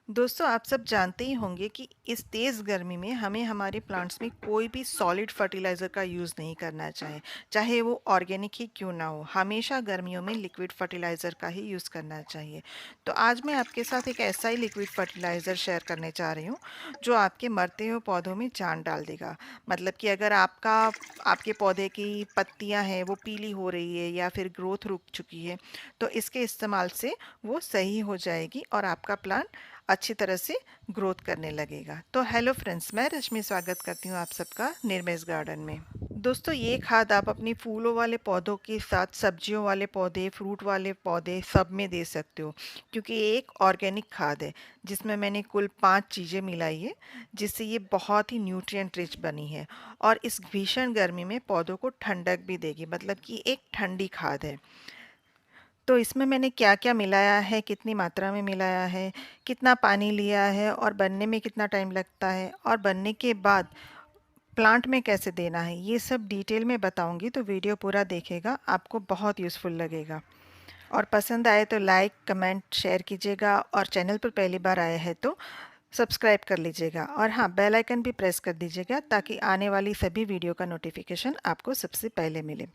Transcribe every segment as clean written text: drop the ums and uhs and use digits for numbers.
दोस्तों, आप सब जानते ही होंगे कि इस तेज़ गर्मी में हमें हमारे प्लांट्स में कोई भी सॉलिड फर्टिलाइज़र का यूज़ नहीं करना चाहिए, चाहे वो ऑर्गेनिक ही क्यों ना हो। हमेशा गर्मियों में लिक्विड फर्टिलाइज़र का ही यूज़ करना चाहिए। तो आज मैं आपके साथ एक ऐसा ही लिक्विड फर्टिलाइज़र शेयर करने जा रही हूँ, जो आपके मरते हुए पौधों में जान डाल देगा। मतलब कि अगर आपके पौधे की पत्तियाँ हैं, वो पीली हो रही है या फिर ग्रोथ रुक चुकी है, तो इसके इस्तेमाल से वो सही हो जाएगी और आपका प्लांट अच्छी तरह से ग्रोथ करने लगेगा। तो हेलो फ्रेंड्स, मैं रश्मि स्वागत करती हूँ आप सबका निर्मेश गार्डन में। दोस्तों, ये खाद आप अपनी फूलों वाले पौधों के साथ सब्जियों वाले पौधे, फ्रूट वाले पौधे सब में दे सकते हो, क्योंकि ये एक ऑर्गेनिक खाद है जिसमें मैंने कुल 5 चीज़ें मिलाई है, जिससे ये बहुत ही न्यूट्रिएंट रिच बनी है और इस भीषण गर्मी में पौधों को ठंडक भी देगी। मतलब कि एक ठंडी खाद है। तो इसमें मैंने क्या-क्या मिलाया है, कितनी मात्रा में मिलाया है, कितना पानी लिया है और बनने में कितना टाइम लगता है और बनने के बाद प्लांट में कैसे देना है, ये सब डिटेल में बताऊंगी। तो वीडियो पूरा देखिएगा, आपको बहुत यूज़फुल लगेगा। और पसंद आए तो लाइक, कमेंट, शेयर कीजिएगा और चैनल पर पहली बार आए हैं तो सब्सक्राइब कर लीजिएगा और हाँ, बेल आइकन भी प्रेस कर दीजिएगा ताकि आने वाली सभी वीडियो का नोटिफिकेशन आपको सबसे पहले मिले।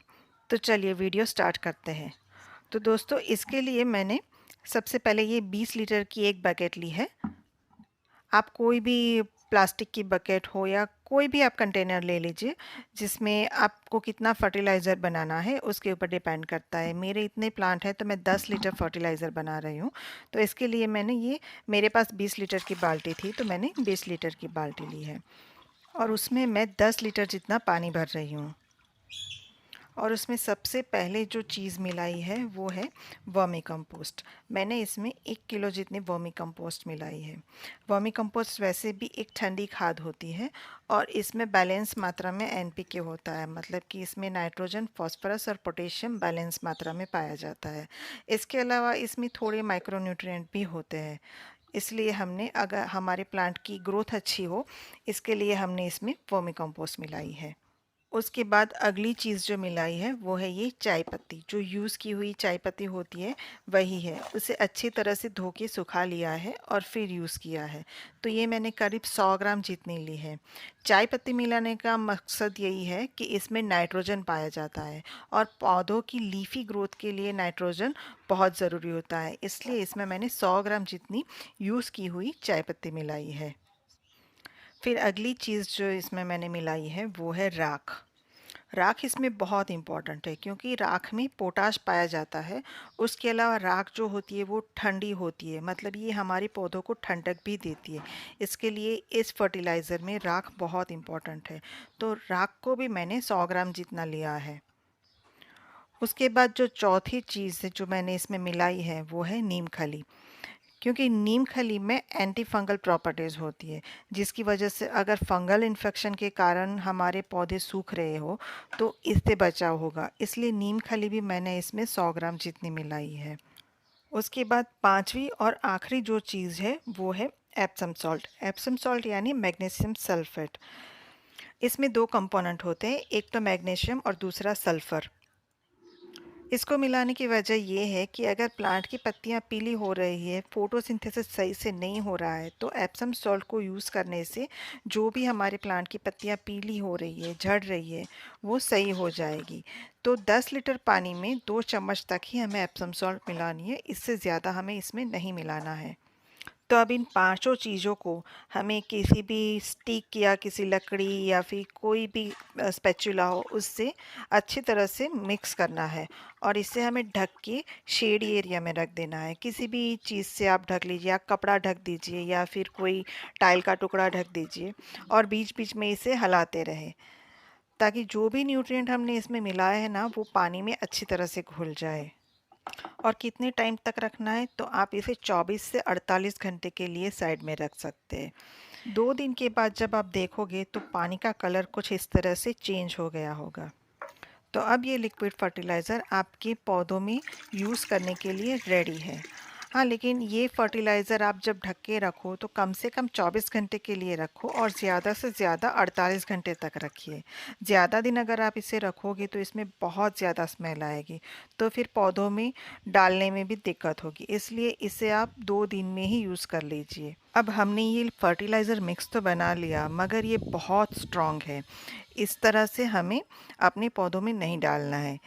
तो चलिए वीडियो स्टार्ट करते हैं। तो दोस्तों, इसके लिए मैंने सबसे पहले ये 20 लीटर की एक बकेट ली है। आप कोई भी प्लास्टिक की बकेट हो या कोई भी आप कंटेनर ले लीजिए, जिसमें आपको कितना फर्टिलाइज़र बनाना है उसके ऊपर डिपेंड करता है। मेरे इतने प्लांट हैं तो मैं 10 लीटर फर्टिलाइज़र बना रही हूँ। तो इसके लिए मैंने ये, मेरे पास 20 लीटर की बाल्टी थी तो मैंने 20 लीटर की बाल्टी ली है और उसमें मैं 10 लीटर जितना पानी भर रही हूँ। और उसमें सबसे पहले जो चीज़ मिलाई है वो है वर्मी कंपोस्ट। मैंने इसमें 1 किलो जितनी वर्मी कंपोस्ट मिलाई है। वर्मी कंपोस्ट वैसे भी एक ठंडी खाद होती है और इसमें बैलेंस मात्रा में एनपीके होता है। मतलब कि इसमें नाइट्रोजन, फास्फोरस और पोटेशियम बैलेंस मात्रा में पाया जाता है। इसके अलावा इसमें थोड़े माइक्रोन्यूट्रिएंट भी होते हैं। इसलिए हमने, अगर हमारे प्लांट की ग्रोथ अच्छी हो, इसके लिए हमने इसमें वर्मी कंपोस्ट मिलाई है। उसके बाद अगली चीज़ जो मिलाई है वो है ये चाय पत्ती। जो यूज़ की हुई चाय पत्ती होती है वही है। उसे अच्छी तरह से धो के सुखा लिया है और फिर यूज़ किया है। तो ये मैंने करीब 100 ग्राम जितनी ली है। चाय पत्ती मिलाने का मकसद यही है कि इसमें नाइट्रोजन पाया जाता है और पौधों की लीफी ग्रोथ के लिए नाइट्रोजन बहुत ज़रूरी होता है। इसलिए इसमें मैंने 100 ग्राम जितनी यूज़ की हुई चाय पत्ती मिलाई है। फिर अगली चीज़ जो इसमें मैंने मिलाई है वो है राख। राख इसमें बहुत इम्पॉर्टेंट है क्योंकि राख में पोटाश पाया जाता है। उसके अलावा राख जो होती है वो ठंडी होती है, मतलब ये हमारे पौधों को ठंडक भी देती है। इसके लिए इस फर्टिलाइज़र में राख बहुत इम्पॉर्टेंट है। तो राख को भी मैंने 100 ग्राम जितना लिया है। उसके बाद जो चौथी चीज़ है जो मैंने इसमें मिलाई है वो है नीम खली। क्योंकि नीम खली में एंटी फंगल प्रॉपर्टीज़ होती है, जिसकी वजह से अगर फंगल इन्फेक्शन के कारण हमारे पौधे सूख रहे हो तो इससे बचाव होगा। इसलिए नीम खली भी मैंने इसमें 100 ग्राम जितनी मिलाई है। उसके बाद पांचवी और आखिरी जो चीज़ है वो है एप्सम सॉल्ट। एप्सम सॉल्ट यानी मैग्नीशियम सल्फेट। इसमें दो कंपोनेंट होते हैं, एक तो मैग्नीशियम और दूसरा सल्फ़र। इसको मिलाने की वजह ये है कि अगर प्लांट की पत्तियां पीली हो रही है, फोटोसिंथेसिस सही से नहीं हो रहा है, तो एप्सम सॉल्ट को यूज़ करने से जो भी हमारे प्लांट की पत्तियां पीली हो रही है, झड़ रही है, वो सही हो जाएगी। तो 10 लीटर पानी में 2 चम्मच तक ही हमें एप्सम सॉल्ट मिलानी है, इससे ज़्यादा हमें इसमें नहीं मिलाना है। तो अब इन पांचों चीज़ों को हमें किसी भी स्टिक या किसी लकड़ी या फिर कोई भी स्पैचुला हो उससे अच्छी तरह से मिक्स करना है और इसे हमें ढक के शेडी एरिया में रख देना है। किसी भी चीज़ से आप ढक लीजिए, या कपड़ा ढक दीजिए या फिर कोई टाइल का टुकड़ा ढक दीजिए और बीच बीच में इसे हिलाते रहें, ताकि जो भी न्यूट्रिएंट हमने इसमें मिलाया है ना, वो पानी में अच्छी तरह से घुल जाए। और कितने टाइम तक रखना है, तो आप इसे 24 से 48 घंटे के लिए साइड में रख सकते हैं। 2 दिन के बाद जब आप देखोगे तो पानी का कलर कुछ इस तरह से चेंज हो गया होगा। तो अब ये लिक्विड फर्टिलाइज़र आपके पौधों में यूज़ करने के लिए रेडी है। हाँ, लेकिन ये फर्टिलाइज़र आप जब ढक के रखो तो कम से कम 24 घंटे के लिए रखो और ज़्यादा से ज़्यादा 48 घंटे तक रखिए। ज़्यादा दिन अगर आप इसे रखोगे तो इसमें बहुत ज़्यादा स्मेल आएगी, तो फिर पौधों में डालने में भी दिक्कत होगी। इसलिए इसे आप 2 दिन में ही यूज़ कर लीजिए। अब हमने ये फर्टिलाइज़र मिक्स तो बना लिया, मगर ये बहुत स्ट्रॉन्ग है। इस तरह से हमें अपने पौधों में नहीं डालना है।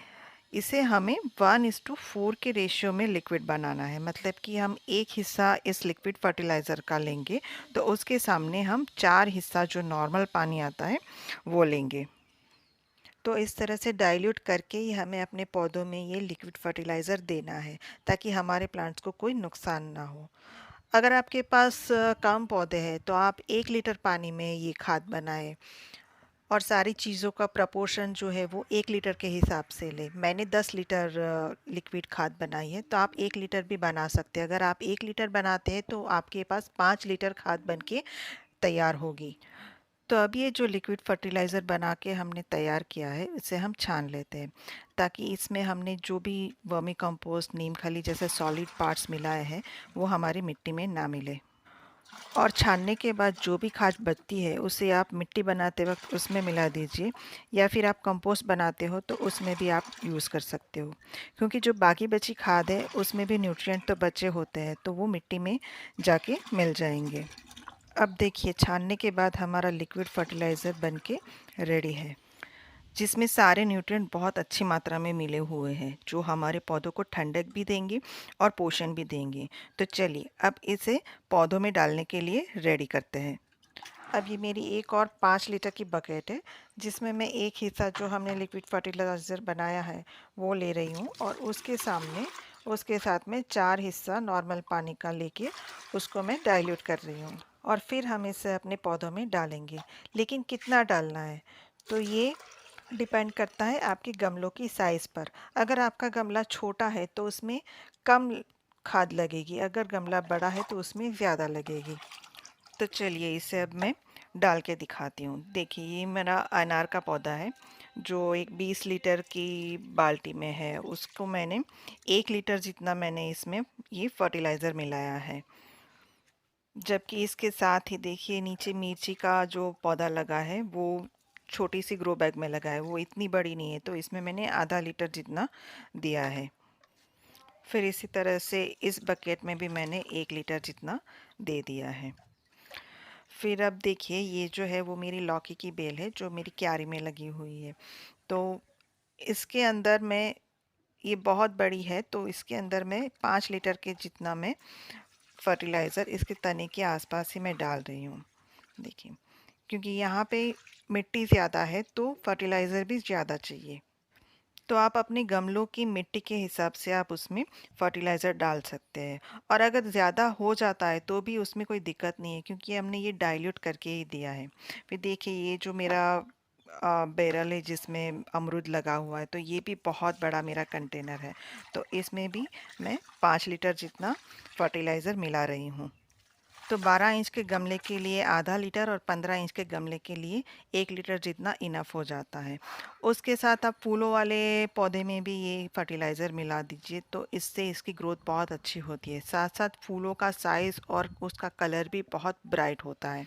इसे हमें 1:4 के रेशियो में लिक्विड बनाना है। मतलब कि हम एक हिस्सा इस लिक्विड फर्टिलाइज़र का लेंगे तो उसके सामने हम 4 हिस्सा जो नॉर्मल पानी आता है वो लेंगे। तो इस तरह से डाइल्यूट करके ही हमें अपने पौधों में ये लिक्विड फर्टिलाइज़र देना है, ताकि हमारे प्लांट्स को कोई नुकसान ना हो। अगर आपके पास कम पौधे हैं तो आप 1 लीटर पानी में ये खाद बनाएं और सारी चीज़ों का प्रपोर्शन जो है वो 1 लीटर के हिसाब से लें। मैंने 10 लीटर लिक्विड खाद बनाई है, तो आप 1 लीटर भी बना सकते हैं। अगर आप 1 लीटर बनाते हैं तो आपके पास 5 लीटर खाद बन के तैयार होगी। तो अब ये जो लिक्विड फर्टिलाइज़र बना के हमने तैयार किया है, इसे हम छान लेते हैं, ताकि इसमें हमने जो भी वर्मी कंपोस्ट, नीम खली जैसे सॉलिड पार्ट्स मिलाए हैं, वो हमारी मिट्टी में ना मिले। और छानने के बाद जो भी खाद बचती है उसे आप मिट्टी बनाते वक्त उसमें मिला दीजिए, या फिर आप कंपोस्ट बनाते हो तो उसमें भी आप यूज़ कर सकते हो, क्योंकि जो बाकी बची खाद है उसमें भी न्यूट्रिएंट तो बचे होते हैं, तो वो मिट्टी में जाके मिल जाएंगे। अब देखिए, छानने के बाद हमारा लिक्विड फर्टिलाइज़र बनके रेडी है, जिसमें सारे न्यूट्रिएंट बहुत अच्छी मात्रा में मिले हुए हैं, जो हमारे पौधों को ठंडक भी देंगे और पोषण भी देंगे। तो चलिए अब इसे पौधों में डालने के लिए रेडी करते हैं। अब ये मेरी एक और 5 लीटर की बकेट है, जिसमें मैं एक हिस्सा जो हमने लिक्विड फर्टिलाइज़र बनाया है वो ले रही हूँ, और उसके साथ में 4 हिस्सा नॉर्मल पानी का लेके उसको मैं डाइल्यूट कर रही हूँ, और फिर हम इसे अपने पौधों में डालेंगे। लेकिन कितना डालना है तो ये डिपेंड करता है आपके गमलों की साइज़ पर। अगर आपका गमला छोटा है तो उसमें कम खाद लगेगी, अगर गमला बड़ा है तो उसमें ज़्यादा लगेगी। तो चलिए इसे अब मैं डाल के दिखाती हूँ। देखिए, ये मेरा अनार का पौधा है, जो एक 20 लीटर की बाल्टी में है। उसको मैंने 1 लीटर जितना मैंने इसमें ये फर्टिलाइज़र मिलाया है। जबकि इसके साथ ही देखिए, नीचे मिर्ची का जो पौधा लगा है वो छोटी सी ग्रो बैग में लगा है, वो इतनी बड़ी नहीं है, तो इसमें मैंने आधा लीटर जितना दिया है। फिर इसी तरह से इस बकेट में भी मैंने 1 लीटर जितना दे दिया है। फिर अब देखिए, ये जो है वो मेरी लौकी की बेल है, जो मेरी क्यारी में लगी हुई है। तो इसके अंदर मैं, ये बहुत बड़ी है तो इसके अंदर मैं 5 लीटर के जितना मैं फर्टिलाइज़र इसके तने के आसपास ही मैं डाल रही हूँ। देखिए, क्योंकि यहाँ पे मिट्टी ज़्यादा है तो फर्टिलाइज़र भी ज़्यादा चाहिए। तो आप अपने गमलों की मिट्टी के हिसाब से आप उसमें फर्टिलाइज़र डाल सकते हैं, और अगर ज़्यादा हो जाता है तो भी उसमें कोई दिक्कत नहीं है, क्योंकि हमने ये डाइल्यूट करके ही दिया है। फिर देखिए, ये जो मेरा बैरल है जिसमें अमरूद लगा हुआ है, तो ये भी बहुत बड़ा मेरा कंटेनर है, तो इसमें भी मैं 5 लीटर जितना फर्टिलाइज़र मिला रही हूँ। तो 12 इंच के गमले के लिए आधा लीटर और 15 इंच के गमले के लिए 1 लीटर जितना इनफ हो जाता है। उसके साथ आप फूलों वाले पौधे में भी ये फर्टिलाइज़र मिला दीजिए, तो इससे इसकी ग्रोथ बहुत अच्छी होती है। साथ साथ फूलों का साइज़ और उसका कलर भी बहुत ब्राइट होता है।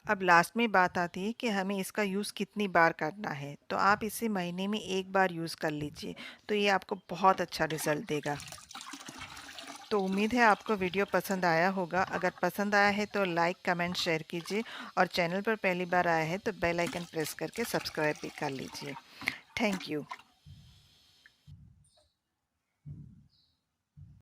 अब लास्ट में बात आती है कि हमें इसका यूज़ कितनी बार करना है, तो आप इसे महीने में 1 बार यूज़ कर लीजिए, तो ये आपको बहुत अच्छा रिज़ल्ट देगा। तो उम्मीद है आपको वीडियो पसंद आया होगा। अगर पसंद आया है तो लाइक, कमेंट, शेयर कीजिए, और चैनल पर पहली बार आया है तो बेल आइकन प्रेस करके सब्सक्राइब भी कर लीजिए। Thank you.